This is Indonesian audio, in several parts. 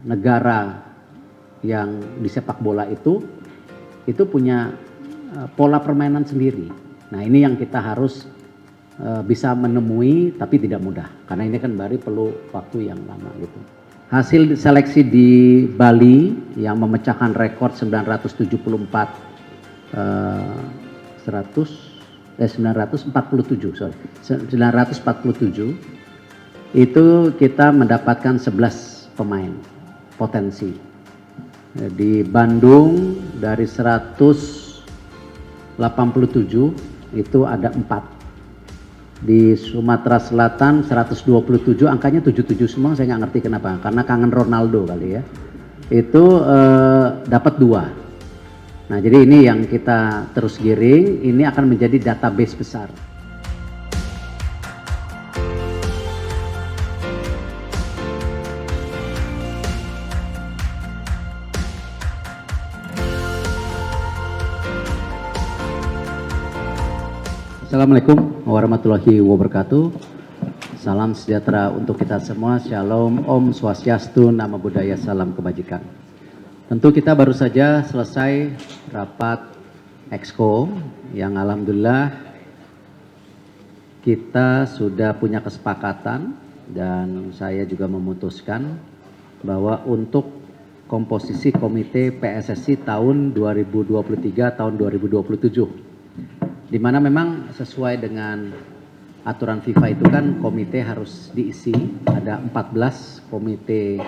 negara yang di sepak bola itu punya pola permainan sendiri. Nah, ini yang kita harus bisa menemui, tapi tidak mudah karena ini kan perlu waktu yang lama gitu. Hasil seleksi di Bali yang memecahkan rekor 947 itu kita mendapatkan 11 pemain potensi. Di Bandung dari 187 itu ada 4. Di Sumatera Selatan 127, angkanya 77 semua, saya nggak ngerti kenapa, karena kangen Ronaldo kali ya. Itu dapat 2. Nah, jadi ini yang kita terus giring, ini akan menjadi database besar. Assalamualaikum warahmatullahi wabarakatuh. Salam sejahtera untuk kita semua. Shalom, Om Swastiastu, Namo Buddhaya, salam kebajikan. Tentu kita baru saja selesai rapat Exco yang alhamdulillah kita sudah punya kesepakatan dan saya juga memutuskan bahwa untuk komposisi komite PSSI tahun 2023 tahun 2027, di mana memang sesuai dengan aturan FIFA itu kan komite harus diisi, ada 14 komite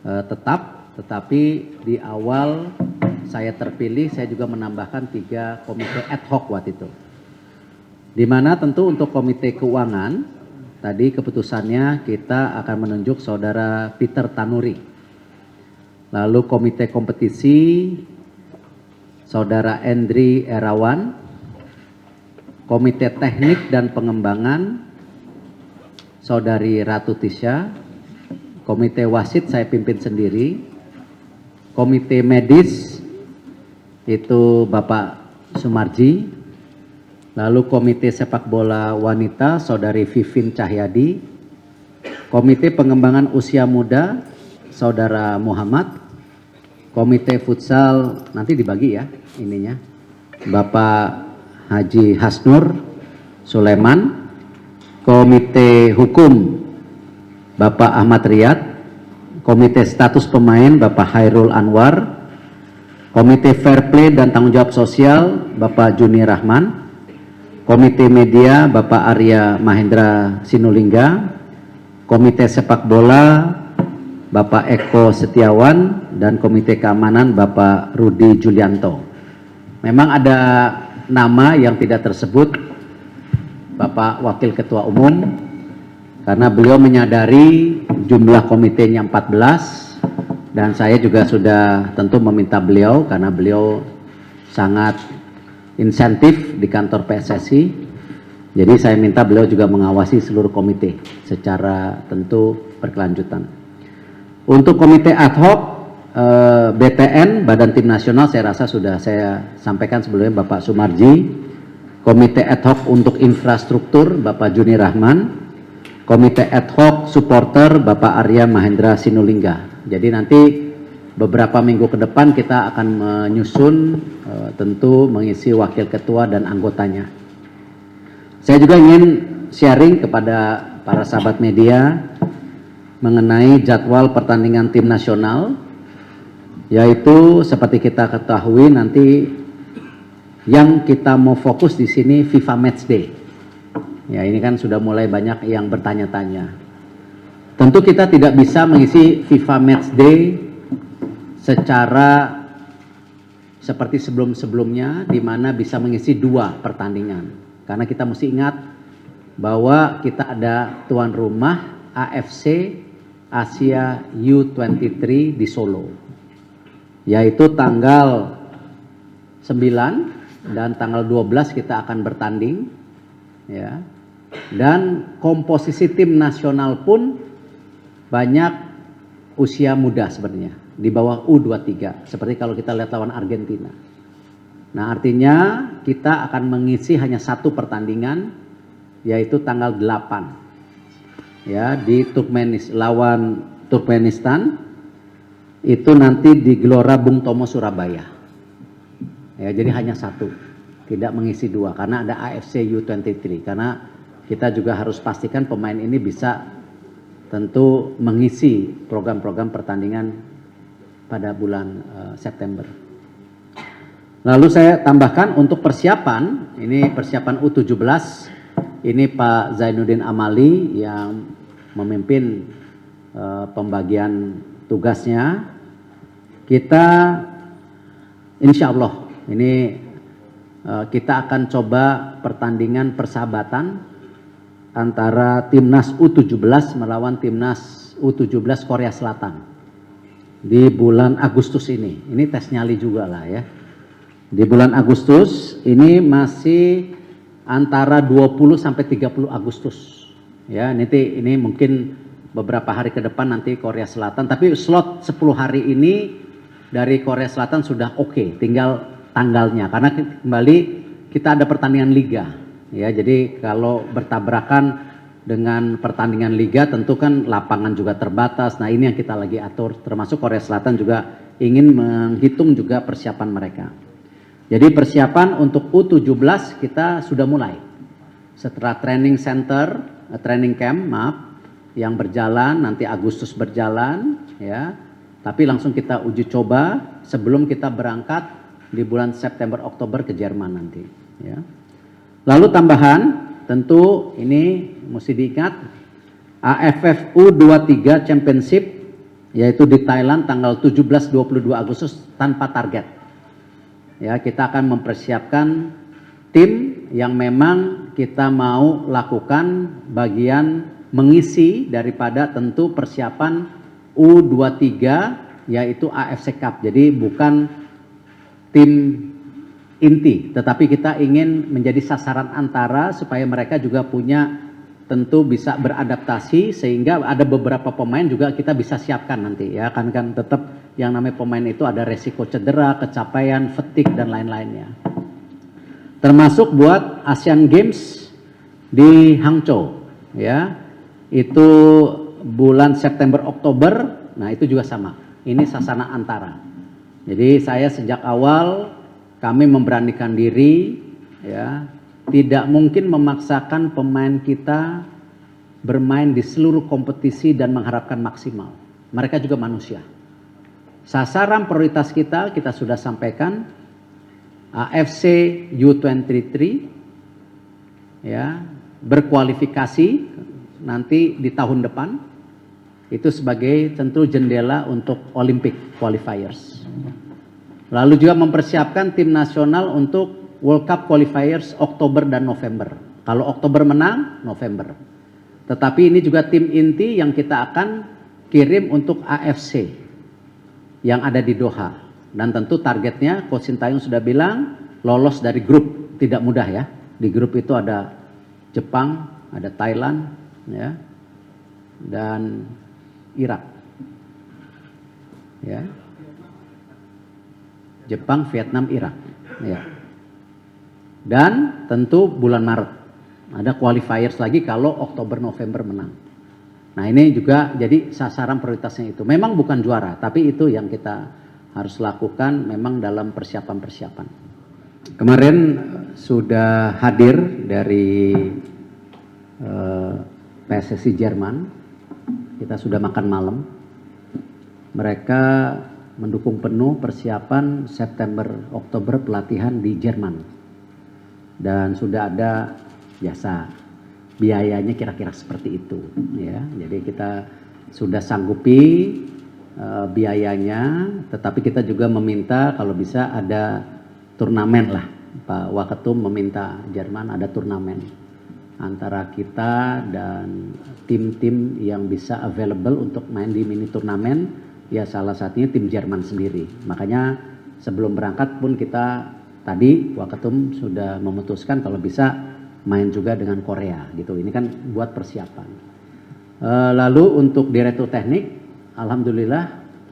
tetap, tetapi di awal saya terpilih, saya juga menambahkan 3 komite ad hoc waktu itu. Di mana tentu untuk komite keuangan, tadi keputusannya kita akan menunjuk saudara Peter Tanuri. Lalu komite kompetisi, saudara Endri Erawan. Komite teknik dan pengembangan, saudari Ratu Tisha. Komite wasit saya pimpin sendiri. Komite medis itu Bapak Sumarji. Lalu komite sepak bola wanita saudari Vivin Cahyadi. Komite pengembangan usia muda saudara Muhammad. Komite futsal nanti dibagi ya ininya, Bapak Haji Hasnur Sulaiman. Komite hukum Bapak Ahmad Riyad. Komite status pemain Bapak Hairul Anwar. Komite fair play dan tanggung jawab sosial Bapak Juni Rahman. Komite media Bapak Arya Mahendra Sinulingga. Komite sepak bola Bapak Eko Setiawan dan komite keamanan Bapak Rudi Julianto. Memang ada nama yang tidak tersebut, Bapak Wakil Ketua Umum, karena beliau menyadari jumlah komitenya 14 dan saya juga sudah tentu meminta beliau karena beliau sangat insentif di kantor PSSI. Jadi saya minta beliau juga mengawasi seluruh komite secara tentu berkelanjutan. Untuk komite ad hoc BTN, Badan Tim Nasional, saya rasa sudah saya sampaikan sebelumnya Bapak Sumarji. Komite ad hoc untuk infrastruktur Bapak Juni Rahman. Komite ad hoc supporter Bapak Arya Mahendra Sinulingga. Jadi nanti beberapa minggu ke depan kita akan menyusun tentu mengisi wakil ketua dan anggotanya. Saya juga ingin sharing kepada para sahabat media mengenai jadwal pertandingan tim nasional, yaitu seperti kita ketahui nanti yang kita mau fokus di sini FIFA Match Day. Ya, ini kan sudah mulai banyak yang bertanya-tanya. Tentu kita tidak bisa mengisi FIFA Match Day secara seperti sebelum-sebelumnya, di mana bisa mengisi 2 pertandingan. Karena kita mesti ingat bahwa kita ada tuan rumah AFC Asia U23 di Solo, yaitu tanggal 9 dan tanggal 12 kita akan bertanding ya. Dan komposisi tim nasional pun banyak usia muda sebenarnya, di bawah U23, seperti kalau kita lihat lawan Argentina. Nah, artinya kita akan mengisi hanya 1 pertandingan, yaitu tanggal 8 ya di lawan Turkmenistan. itu nanti di Gelora Bung Tomo Surabaya. Ya, jadi hanya satu, tidak mengisi dua karena ada AFC U23. Karena kita juga harus pastikan pemain ini bisa tentu mengisi program-program pertandingan pada bulan September. Lalu saya tambahkan untuk persiapan, ini persiapan U17, ini Pak Zainuddin Amali yang memimpin pembagian tugasnya. Kita insya Allah ini kita akan coba pertandingan persahabatan antara timnas U17 melawan timnas U17 Korea Selatan di bulan Agustus ini. Ini tes nyali juga lah ya. Di bulan Agustus ini masih antara 20 sampai 30 Agustus. Ya, nanti ini mungkin beberapa hari ke depan nanti Korea Selatan, tapi slot 10 hari ini dari Korea Selatan sudah oke, tinggal tanggalnya karena kembali kita ada pertandingan liga. Ya, jadi kalau bertabrakan dengan pertandingan liga tentu kan lapangan juga terbatas. Nah, ini yang kita lagi atur, termasuk Korea Selatan juga ingin menghitung juga persiapan mereka. Jadi persiapan untuk U17 kita sudah mulai. Setelah training center, training camp, yang berjalan nanti Agustus berjalan, ya. Tapi langsung kita uji coba sebelum kita berangkat di bulan September Oktober ke Jerman nanti, ya. Lalu tambahan, tentu ini mesti diingat AFF U23 Championship yaitu di Thailand tanggal 17-22 Agustus tanpa target. Ya, kita akan mempersiapkan tim yang memang kita mau lakukan bagian mengisi daripada tentu persiapan U23 yaitu AFC Cup. Jadi bukan tim inti, tetapi kita ingin menjadi sasaran antara supaya mereka juga punya tentu bisa beradaptasi sehingga ada beberapa pemain juga kita bisa siapkan nanti ya kan tetap yang namanya pemain itu ada resiko cedera, kecapaian, fatigue dan lain-lainnya. Termasuk buat Asian Games di Hangzhou ya. Itu bulan September Oktober. Nah, itu juga sama. Ini sasaran antara. Jadi saya sejak awal kami memberanikan diri ya. Tidak mungkin memaksakan pemain kita bermain di seluruh kompetisi dan mengharapkan maksimal. Mereka juga manusia. Sasaran prioritas kita sudah sampaikan AFC U23 ya, berkualifikasi nanti di tahun depan itu sebagai tentu jendela untuk Olympic qualifiers. Lalu juga mempersiapkan tim nasional untuk World Cup qualifiers Oktober dan November. Kalau Oktober menang, November. Tetapi ini juga tim inti yang kita akan kirim untuk AFC yang ada di Doha. Dan tentu targetnya Coach Sintayong sudah bilang lolos dari grup, tidak mudah ya. Di grup itu ada Jepang, ada Thailand, ya, dan Irak. Ya. Jepang, Vietnam, Irak. Ya. Dan tentu bulan Maret ada qualifiers lagi kalau Oktober November menang. Nah, ini juga jadi sasaran prioritasnya itu. Memang bukan juara, tapi itu yang kita harus lakukan memang dalam persiapan-persiapan. Kemarin sudah hadir dari PSSI Jerman. Kita sudah makan malam. Mereka mendukung penuh persiapan September Oktober pelatihan di Jerman. Dan sudah ada jasa biayanya kira-kira seperti itu ya. Jadi kita sudah sanggupi biayanya, tetapi kita juga meminta kalau bisa ada turnamen lah. Pak Waketum meminta Jerman ada turnamen antara kita dan tim-tim yang bisa available untuk main di mini turnamen, ya salah satunya tim Jerman sendiri. Makanya sebelum berangkat pun kita tadi Waketum sudah memutuskan kalau bisa main juga dengan Korea gitu. Ini kan buat persiapan. Lalu untuk direktur teknik, alhamdulillah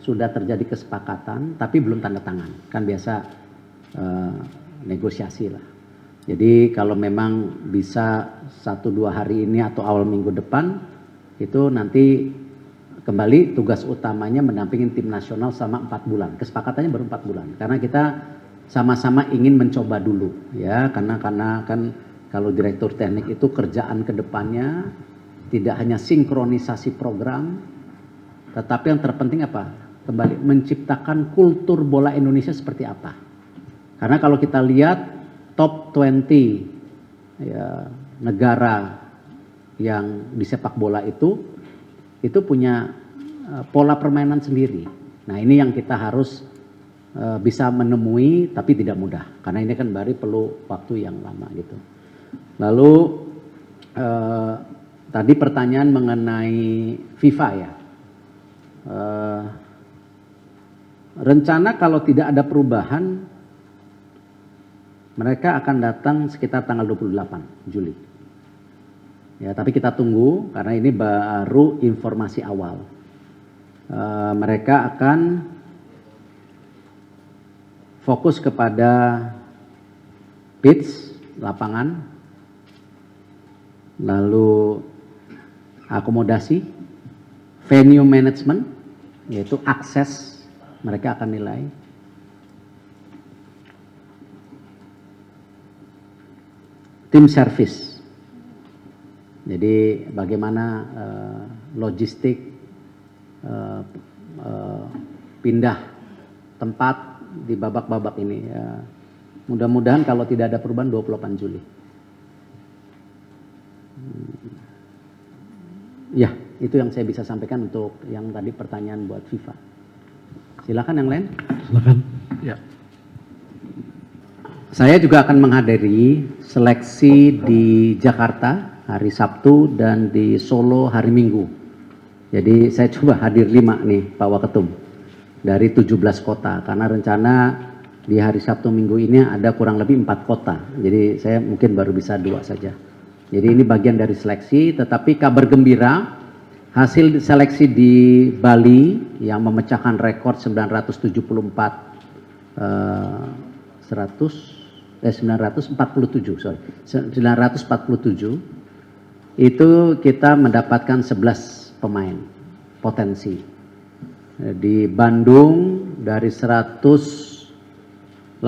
sudah terjadi kesepakatan, tapi belum tanda tangan. Kan biasa negosiasi lah. Jadi kalau memang bisa 1-2 hari ini atau awal minggu depan, itu nanti kembali tugas utamanya mendampingi tim nasional selama 4 bulan. Kesepakatannya baru 4 bulan karena kita sama-sama ingin mencoba dulu ya, karena kan kalau direktur teknik itu kerjaan kedepannya tidak hanya sinkronisasi program, tetapi yang terpenting apa? Kembali menciptakan kultur bola Indonesia seperti apa. Karena kalau kita lihat top 20 ya, negara yang di sepak bola itu punya pola permainan sendiri. Nah ini yang kita harus bisa menemui, tapi tidak mudah karena ini kan baru perlu waktu yang lama gitu. Lalu tadi pertanyaan mengenai FIFA ya, rencana kalau tidak ada perubahan mereka akan datang sekitar tanggal 28 Juli. Ya, tapi kita tunggu karena ini baru informasi awal. Mereka akan fokus kepada pitch, lapangan, lalu akomodasi, venue management, yaitu akses, mereka akan nilai. Tim service, jadi bagaimana logistik pindah tempat di babak-babak ini. Ya. Mudah-mudahan kalau tidak ada perubahan 28 Juli. Ya, itu yang saya bisa sampaikan untuk yang tadi pertanyaan buat FIFA. Silakan yang lain. Silakan. Ya. Saya juga akan menghadiri seleksi di Jakarta hari Sabtu dan di Solo hari Minggu. Jadi saya coba hadir 5 nih Pak Waketum dari 17 kota karena rencana di hari Sabtu Minggu ini ada kurang lebih 4 kota. Jadi saya mungkin baru bisa 2 saja. Jadi ini bagian dari seleksi, tetapi kabar gembira hasil seleksi di Bali yang memecahkan rekor 947 itu kita mendapatkan 11 pemain potensi. Di Bandung dari 187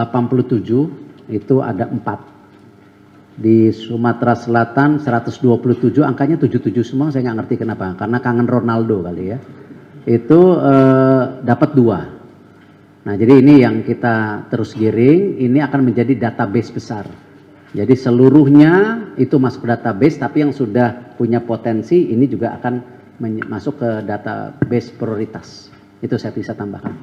itu ada 4. Di Sumatera Selatan 127, angkanya 77 semua, saya nggak ngerti kenapa. Karena kangen Ronaldo kali ya. Itu dapat 2. Nah jadi ini yang kita terus giring, ini akan menjadi database besar. Jadi seluruhnya itu masuk ke database, tapi yang sudah punya potensi ini juga akan masuk ke database prioritas. Itu saya bisa tambahkan.